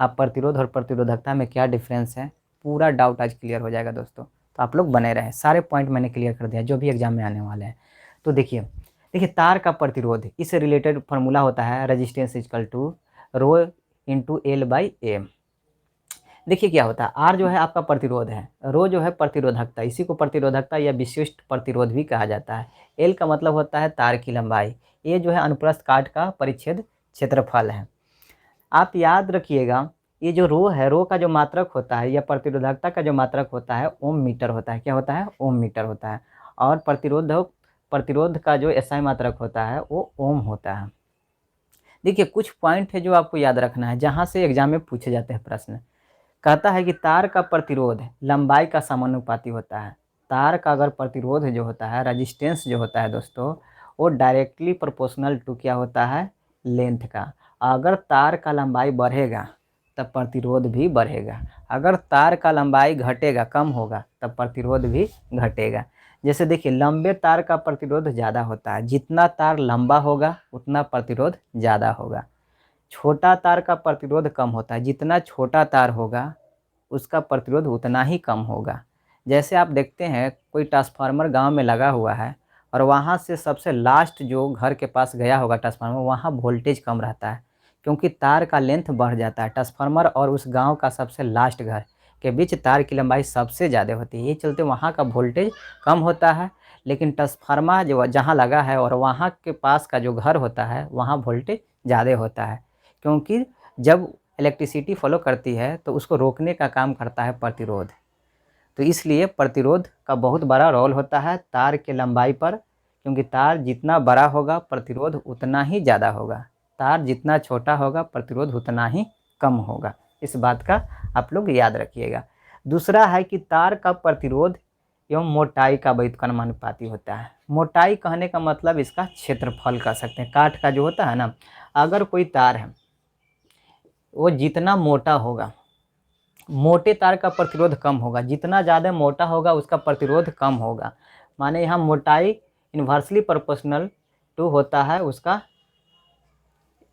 आप प्रतिरोध और प्रतिरोधकता में क्या डिफरेंस है, पूरा डाउट आज क्लियर हो जाएगा दोस्तों। तो आप लोग बने रहें, सारे पॉइंट मैंने क्लियर कर दिया जो भी एग्जाम में आने वाले हैं। तो देखिए देखिए तार का प्रतिरोध, इससे रिलेटेड फार्मूला होता है resistance equal to rho into l by m. देखिए क्या होता है, आर जो है आपका प्रतिरोध है, रो जो है प्रतिरोधकता, इसी को प्रतिरोधकता या विशिष्ट प्रतिरोध भी कहा जाता है। एल का मतलब होता है तार की लंबाई, ए जो है अनुप्रस्थ काट का परिच्छेद क्षेत्रफल है। आप याद रखिएगा ये जो रो है, रो का जो मात्रक होता है या प्रतिरोधकता का जो मात्रक होता है ओम मीटर होता है। क्या होता है? ओम मीटर होता है। और प्रतिरोध का जो एसआई मात्रक होता है वो ओम होता है। देखिए कुछ पॉइंट है जो आपको याद रखना है, जहाँ से एग्जाम में पूछे जाते हैं प्रश्न। कहता है कि तार का प्रतिरोध लंबाई का समानुपाती होता है। तार का अगर प्रतिरोध जो होता है, रेजिस्टेंस जो होता है दोस्तों, वो डायरेक्टली प्रोपोर्शनल टू क्या होता है? लेंथ का। अगर तार का लंबाई बढ़ेगा तब प्रतिरोध भी बढ़ेगा, अगर तार का लंबाई घटेगा, कम होगा, तब प्रतिरोध भी घटेगा। जैसे देखिए लंबे तार का प्रतिरोध ज़्यादा होता है, जितना तार लंबा होगा उतना प्रतिरोध ज़्यादा होगा। छोटा तार का प्रतिरोध कम होता है, जितना छोटा तार होगा उसका प्रतिरोध उतना ही कम होगा। जैसे आप देखते हैं कोई ट्रांसफार्मर गांव में लगा हुआ है और वहां से सबसे लास्ट जो घर के पास गया होगा ट्रांसफार्मर, वहां वोल्टेज कम रहता है, क्योंकि तार का लेंथ बढ़ जाता है। ट्रांसफार्मर और उस गांव का सबसे लास्ट घर के बीच तार की लंबाई सबसे ज़्यादा होती है, ये चलते वहाँ का वोल्टेज कम होता है। लेकिन ट्रांसफार्मर जो जहाँ लगा है और वहाँ के पास का जो घर होता है वहाँ वोल्टेज ज़्यादा होता है, क्योंकि जब इलेक्ट्रिसिटी फॉलो करती है तो उसको रोकने का काम करता है प्रतिरोध। तो इसलिए प्रतिरोध का बहुत बड़ा रोल होता है तार के लंबाई पर, क्योंकि तार जितना बड़ा होगा प्रतिरोध उतना ही ज़्यादा होगा, तार जितना छोटा होगा प्रतिरोध उतना ही कम होगा। इस बात का आप लोग याद रखिएगा। दूसरा है कि तार का प्रतिरोध एवं मोटाई का व्युत्क्रमानुपाती होता है। मोटाई कहने का मतलब इसका क्षेत्रफल कह सकते हैं। काठ का जो होता है ना, अगर कोई तार है वो जितना मोटा होगा, मोटे तार का प्रतिरोध कम होगा, जितना ज़्यादा मोटा होगा उसका प्रतिरोध कम होगा। माने यहाँ मोटाई इन्वर्सली प्रोपोर्शनल टू होता है उसका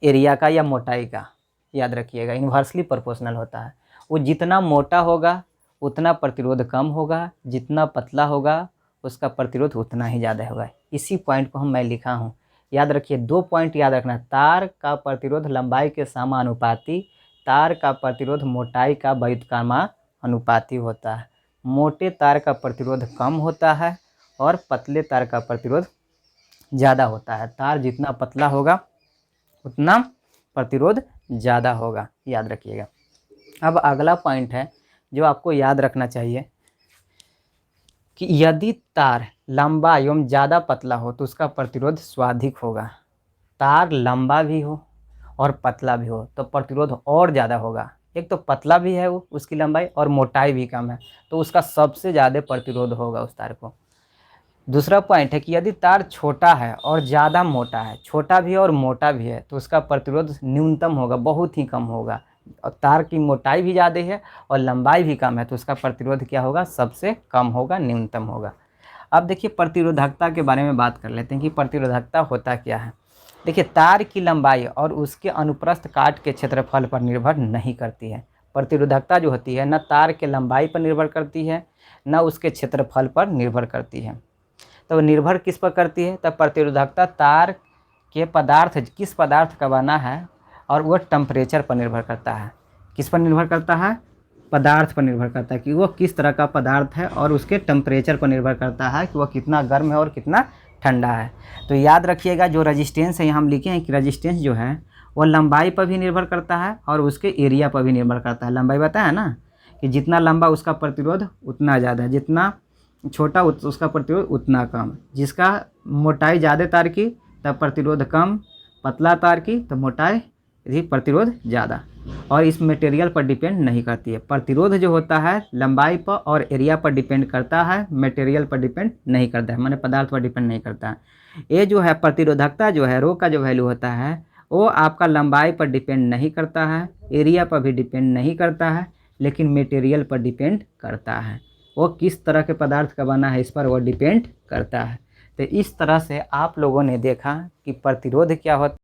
एरिया का या मोटाई का, याद रखिएगा इन्वर्सली प्रोपोर्शनल होता है। वो जितना मोटा होगा उतना प्रतिरोध कम होगा, जितना पतला होगा उसका प्रतिरोध उतना ही ज़्यादा होगा। इसी पॉइंट को मैं लिखा हूँ, याद रखिए। 2 पॉइंट याद रखना, तार का प्रतिरोध लंबाई के समानुपाती, तार का प्रतिरोध मोटाई का व्युत्क्रमानुपाती होता है। मोटे तार का प्रतिरोध कम होता है और पतले तार का प्रतिरोध ज़्यादा होता है। तार जितना पतला होगा उतना प्रतिरोध ज़्यादा होगा, याद रखिएगा। अब अगला पॉइंट है जो आपको याद रखना चाहिए कि यदि तार लंबा एवं ज़्यादा पतला हो तो उसका प्रतिरोध स्वाधिक होगा। तार लंबा भी हो और पतला भी हो तो प्रतिरोध और ज़्यादा होगा। एक तो पतला भी है वो, उसकी लंबाई, और मोटाई भी कम है तो उसका सबसे ज़्यादा प्रतिरोध होगा उस तार को। दूसरा पॉइंट है कि यदि तार छोटा है और ज़्यादा मोटा है, छोटा भी है और मोटा भी है, तो उसका प्रतिरोध न्यूनतम होगा, बहुत ही कम होगा। और तार की मोटाई भी ज़्यादा है और लंबाई भी कम है तो उसका प्रतिरोध क्या होगा? सबसे कम होगा, न्यूनतम होगा। अब देखिए प्रतिरोधकता के बारे में बात कर लेते हैं कि प्रतिरोधकता होता क्या है। देखिए तार की लंबाई और उसके अनुप्रस्थ काट के क्षेत्रफल पर निर्भर नहीं करती है। प्रतिरोधकता जो होती है न तार के लंबाई पर निर्भर करती है न उसके क्षेत्रफल पर निर्भर करती है। तो निर्भर किस पर करती है? तब प्रतिरोधकता तार के पदार्थ, किस पदार्थ का बना है, और वह टेम्परेचर पर निर्भर करता है। किस पर निर्भर करता है? पदार्थ पर निर्भर करता है कि वह किस तरह का पदार्थ है, और उसके टेम्परेचर पर निर्भर करता है कि वह कितना गर्म है और कितना ठंडा है। तो याद रखिएगा जो रेजिस्टेंस है, यहाँ हम लिखे हैं कि रेजिस्टेंस जो है वह लंबाई पर भी निर्भर करता है और उसके एरिया पर भी निर्भर करता है। लंबाई बताया ना कि जितना लंबा उसका प्रतिरोध उतना ज़्यादा, जितना छोटा उसका प्रतिरोध उतना कम। जिसका मोटाई ज़्यादा तार की तब प्रतिरोध कम, पतला तार की तो मोटाई भी प्रतिरोध ज़्यादा। और इस मटेरियल पर डिपेंड नहीं करती है। प्रतिरोध जो होता है लंबाई पर और एरिया पर डिपेंड करता है, मटेरियल पर डिपेंड नहीं करता है, माने पदार्थ पर डिपेंड नहीं करता है। ये जो है प्रतिरोधकता जो है, रो का जो वैल्यू होता है वो आपका लंबाई पर डिपेंड नहीं करता है, एरिया पर भी डिपेंड नहीं करता है, लेकिन मटेरियल पर डिपेंड करता है। वो किस तरह के पदार्थ का बना है इस पर वो डिपेंड करता है। तो इस तरह से आप लोगों ने देखा कि प्रतिरोध क्या होता है।